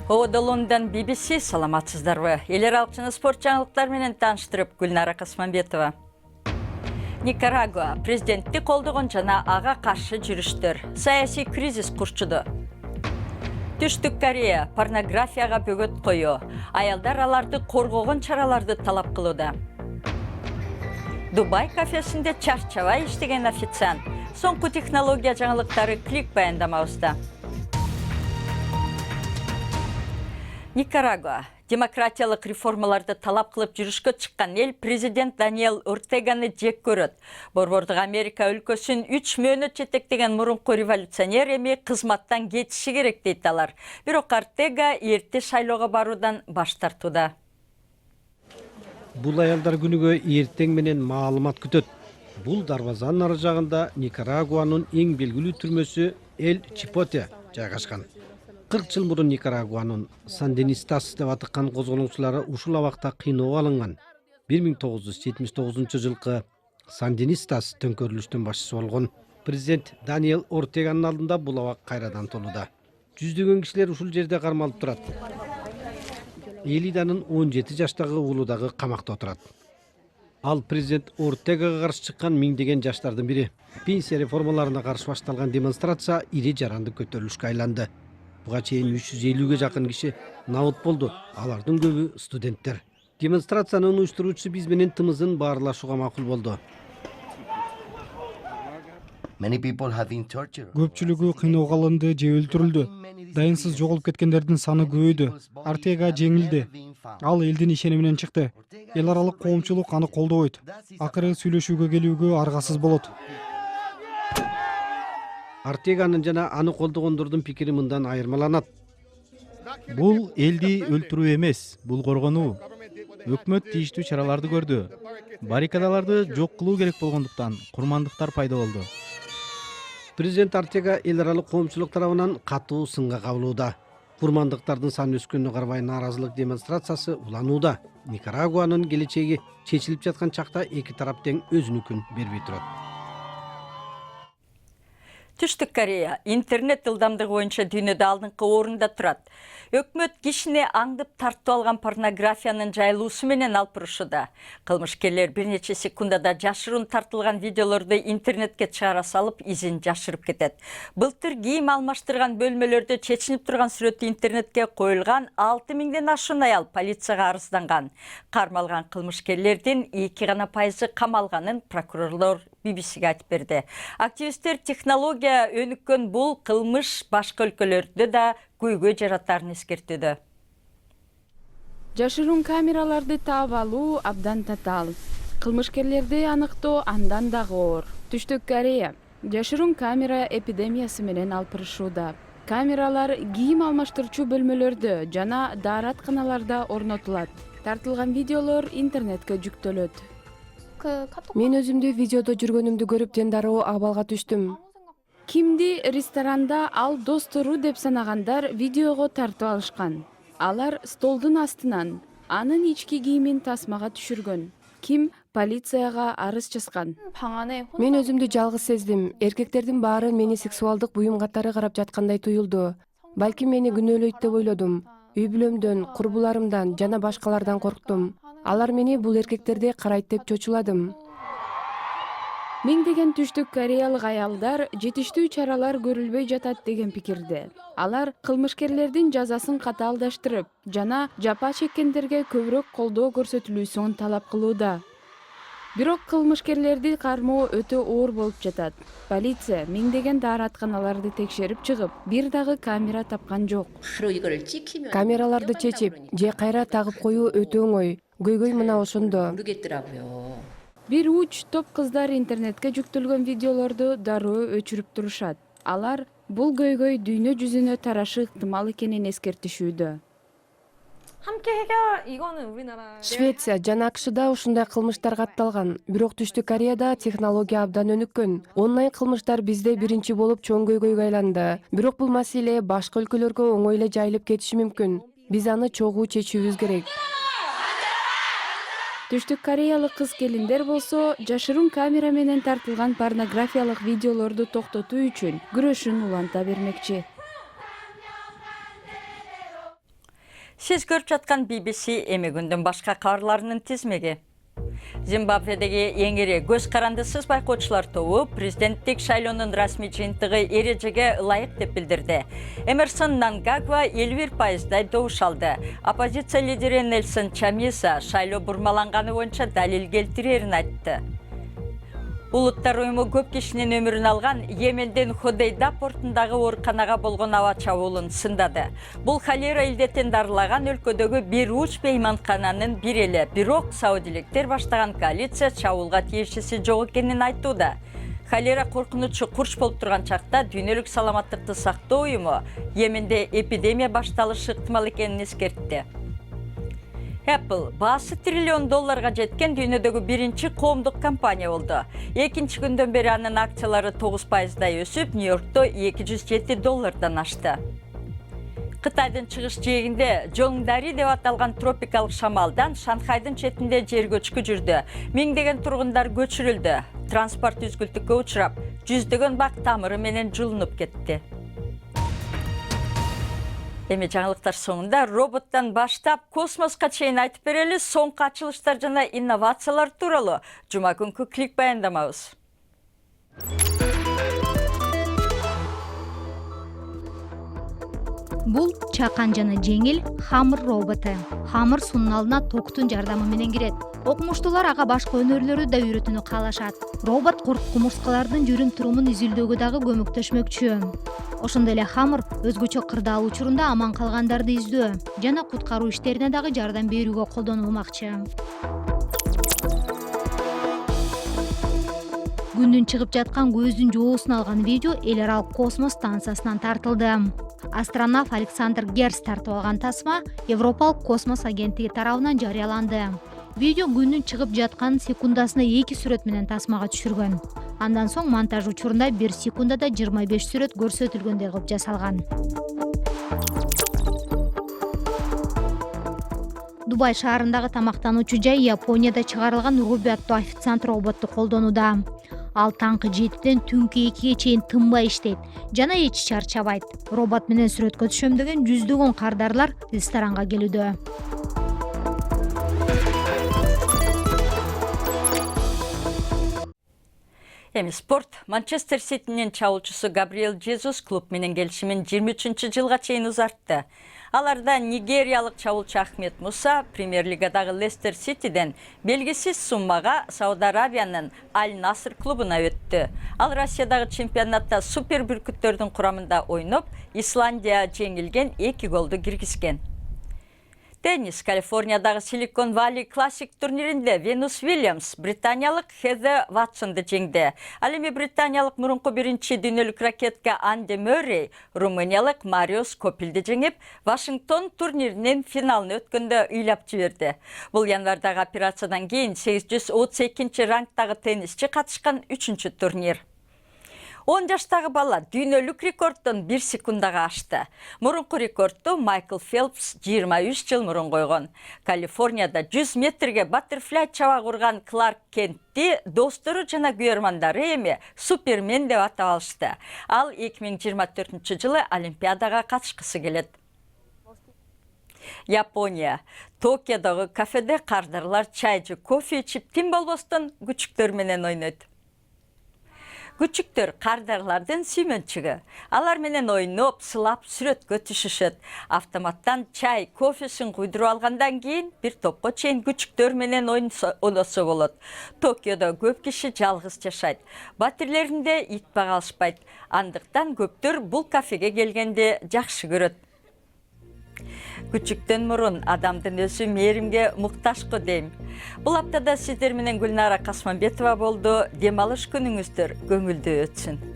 Лондон BBC саламатсыздарбы. Элер алчыны спорт жаңылыктар менен тааныштырып Гүлнара Касманбетова. Никарагуа президентти колдогон жана ага каршы жүрүштөр. Саясий кризис курчуду. Түштүк Корея порнографияга бөгөт коюу. Аялдар аларды коргогон чараларды талап кылууда. Дубай кафесинде чарчабай иштеген официант. Соңку технология жаңылыктары клик баяндамабызда. Никарагуа демократиялык реформаларды талап кылып жүрүшкө чыккан эл президент Даниэл Ортеганы жек көрөт. Борбордук Америка өлкөсүн 3 мөөнөт жетектеген мурунку революционер эми кызматтан кетиши керек дейт алар. Бирок Ортега эрте шайлоого баруудан баш тартууда. Бул аялдар күнүгө эртең менен маалымат күтөт. Бул дарбазанын ары жагында Никарагуанын эң белгилүү түрмөсү Эль Чипоте жайгашкан. 40 жыл мурун Никарагуанын Сандинистас деп атыккан козголоңчулары ушул абакта кыйноого алынган. 1979 жылкы Сандинистас төңкөрүлүштүн башчысы болгон президент Даниэл Ортеганын алдында бул абак кайрадан толууда. Жүздөгөн кишилер ушул жерде кармалып турат. Элиданын 17 жаштагы уулу дагы камакта отурат. Ал президент Ортегага каршы чыккан миңдеген жаштардын бири. Пенсия реформаларына каршы башталган демонстрация ири жаранды көтөрүлүшкө айланды. Буга чейин 350-ге жакын киши набыт болду. Алардын көбү студенттер. Демонстрациянын уюштуруучусу биз менен тымызын баарлашууга макул болду. Көпчүлүгү кыйноого алынды же өлтүрүлдү. Дайынсыз жоголуп кеткендердин саны көбөйдү. Ортега жеңилди. Ал элдин ишени менен чыкты. Эл аралык коомчулук аны колдобойт. Акыры сүйлөшүүгө келүүгө аргасыз болот. Ортеганын жана аны колдогондордун пикири мындан айырмаланат. Бул элди өлтүрүү эмес, бул коргонуу. Өкмөт тийиштүү чараларды көрдү. Баррикадаларды жок кылуу керек болгондуктан курмандыктар пайда болду. Президент Ортега эл аралык коомчулук тарабынан катуу сынга кабылууда. Курмандыктардын саны өскөнүнө карабай нааразылык демонстрациясы уланууда. Никарагуанын келечеги чечилип жаткан чакта эки тарап тең өзүнүкүн бербей турат. Түштүк Корея интернет ылдамдыгы боюнча дүйнөдө алдыңкы орунда турат. Өкмөт кишини аңдып тартып алган порнографиянын жайылуусу менен алпырышууда. Кылмышкерлер бир нече секундада жашыруун тартылган видеолорду интернетке чыгара салып, изин жашырып кетет. Былтыр кийим алмаштырган бөлмөлөрдө чечинип турган сүрөтү интернетке коюлган 6000ден ашуун аял полицияга арызданган. Кармалган кылмышкерлердин 2% камалганын прокурорлор BBC-ге айтып берди. Активисттер технология өнүккөн бул кылмыш башка өлкөлөрдө да көйгөй жаратарын эскертүүдө. Жашыруун камераларды таап алуу абдан татаал. Кылмышкерлерди аныктоо андан дагы оор. Түштүк Корея жашыруун камера эпидемиясы менен алпырышууда. Камералар кийим алмаштырчу бөлмөлөрдө жана дааратканаларда орнотулат. Тартылган видеолор интернетке жүктөлөт. Мен өзүмдү видеодо жүргөнүмдү көрүп жандароо абалга түштүм. Кимди ресторанда ал достору деп санагандар видеого тартып алышкан. Алар столдун астынан анын ички кийимин тасмага түшүргөн. Ким полицияга арыз жазган. Мен өзүмдү жалгыз сездим. Эркектердин баары мени сексуалдык буюм катары карап жаткандай туюлду. Балким мени күнөөлөйт деп ойлодум. Үй бүлөмдөн, курбуларымдан жана башкалардан корктум. Алар мени бул эркектерди карайт деп чочуладым. Миңдеген түштүк кореялык аялдар жетиштүү чаралар көрүлбөй жатат деген пикирде. Алар кылмышкерлердин жазасын катаалдаштырып жана жапа чеккендерге көбүрөөк колдоо көрсөтүлүүсүн талап кылууда. Бирок кылмышкерлерди кармоо өтө оор болуп жатат. Полиция миңдеген дааратканаларды текшерип чыгып, бир дагы камера тапкан жок. Камераларды чечип же кайра тагып коюу өтө оңой. Көйгөй мына ошондо. Бир уч топ кыздар интернетке жүктөлгөн видеолорду дароо өчүрүп турушат. Алар бул көйгөй дүйнө жүзүнө тарашы ыктымал экенин эскертишүүдө. Швеция жана АКШда ушундай кылмыштар катталган. Бирок Түштүк Кореяда технология абдан өнүккөн. Онлайн кылмыштар бизде биринчи болуп чоң көйгөйгө айланды. Бирок бул маселе башка өлкөлөргө оңой эле жайылып кетиши мүмкүн. Биз аны чогуу чечүүбүз керек. Түштүк кореялык кыз-келиндер болсо жашыруун камера менен тартылган порнографиялык видеолорду токтотуу үчүн күрөшүн уланта бермекчи. Сиз көрүп жаткан BBC эми күндүн башка кабарларынын тизмеги. Зимбабведеги эң ири көз карандысыз байкоочулар тобу президенттик шайлоонун расмий жыйынтыгы эрежеге ылайык деп билдирди. Эмерсон Мнангагва 51% добуш алды. Оппозиция лидери Нельсон Chamisa шайлоо бурмаланганы боюнча далил келтирерин айтты. Улуттар уюму көп кишинин өмүрүн алган Йемендин Ходейда портундагы ооруканага болгон аба чабуулун сындады. Бул холера илдетин дарылаган өлкөдөгү бир уч мейманкананын бири эле. Бирок саудиликтер баштаган коалиция чабуулга тиешеси жок экенин айтууда. Холера коркунучу курч болуп турган чакта дүйнөлүк саламаттыкты сактоо уюму Йеменде эпидемия башталышы ыктымал экенин эскертти. Apple баасы $1 триллион жеткен дүйнөдөгү биринчи коомдук компания болду. Экинчи күндөн бери анын акциялары 9% өсүп, Нью-Йоркто $207 ашты. Кытайдын чыгыш жээгинде Жоңдари деп аталган тропикалык шамалдан Шанхайдын четинде жер көчкү жүрдү. Миңдеген тургундар көчүрүлдү. Транспорт үзгүлтүккө учурап, жүздөгөн бак тамыры менен жылынып кетти. Эми жаңылыктар соңунда роботтан баштап космоска чейин айтып берели соңку ачылыштар жана инновациялар тууралуу жума күнкү клик баяндамабыз. Бул чакан жана жеңил Hammer роботу. Hammer суунун алдына токтун жардамы менен кирет. Окумуштуулар ага башка өнөрлөрдү да үйрөтүүнү каалашат. Робот курт кумурскалардын жүрүм-турумун изилдөөгө дагы көмөктөшмөкчү. Ошондой эле Hammer өзгөчө кырдаал учурунда аман калгандарды издөө жана куткаруу иштерине дагы жардам берүүгө колдонулмакчы. Күндүн чыгып жаткан көздүн жоосун алган видео эл аралык космос станциясынан тартылды. Астронавт Александр Герц тартып алган тасма Европалык космос агенттиги тарабынан жарыяланды. Видео күндүн чыгып жаткан секундасына 2 сүрөт менен тасмага түшүргөн. Андан соң монтаж учурунда 1 секундада 25 сүрөт көрсөтүлгөндөй кылып жасалган. Дубай шаарындагы тамактануучу жай Японияда чыгарылган Руби аттуу официант роботту колдонууда. Ал таңкы 7ден түнкү 2ге чейин тынбай иштейт жана эч чарчабайт. Робот менен сүрөткө түшөм деген жүздөгөн кардарлар ресторанга келүүдө. Эми спорт. Манчестер Ситинин чабуулчусу Габриэл Жезус клуб менен келишимин 23-жылга чейин узартты. Аларда нигериялык чабуулчу Ахмед Муса Премьер-лигадагы Лестер Ситиден белгисиз суммага Сауд Арабиянын Аль-Наср клубуна өттү. Ал Россиядагы чемпионатта супер бүркүттөрдүн курамында ойноп, Исландия жеңилген 2 голду киргизген. Теннис. Калифорниядагы Silicon Valley классик турниринде Венус Уильямс британиялык Хезе Ватсонду жеңди. Ал эми британиялык мурунку биринчи дүйнөлүк ракетка Анди Мөррей румыниялык Мариос Копилди жеңип, Вашингтон турниринин финалын өткөндө ыйлап жиберди. Бул январдагы операциядан кийин 832 рангдагы теннисчи катышкан 3-чү турнир. 10 жаштагы бала дүйнөлүк рекордтон 1 секундага ашты. Мурунку рекордту Майкл Фелпс 23 жыл мурун койгон. Калифорнияда 100 метрге баттерфляй чабак урган Кларк Кентти достору жана күйөрмандары эми Супермен деп атап алышты. Ал 2024-жылы Олимпиадага катышкысы келет. Япония. Токиодогу кафеде кардарлар чай же кофе ичип тим болбостон күчүктөр менен ойнойт. Күчүктөр кардарлардын сүймөнчүгү. Алар менен ойноп, сылап, сүрөткө түшүшөт. Автоматтан чай, кофесин куйдуруп алгандан кийин бир топко чейин күчүктөр менен ойносо болот. Токиодо көп киши жалгыз жашайт. Батирлеринде ит бага алышпайт. Андыктан көптөр бул кафеге келгенде жакшы көрөт. Күчүктөн мурун адамдын өзү мээримге мукташкы дейм. Бул аптада сиздер менен Гүлнара Касманбетова болду. Дем алыш күнүңүздөр көңүлдүү өтсүн.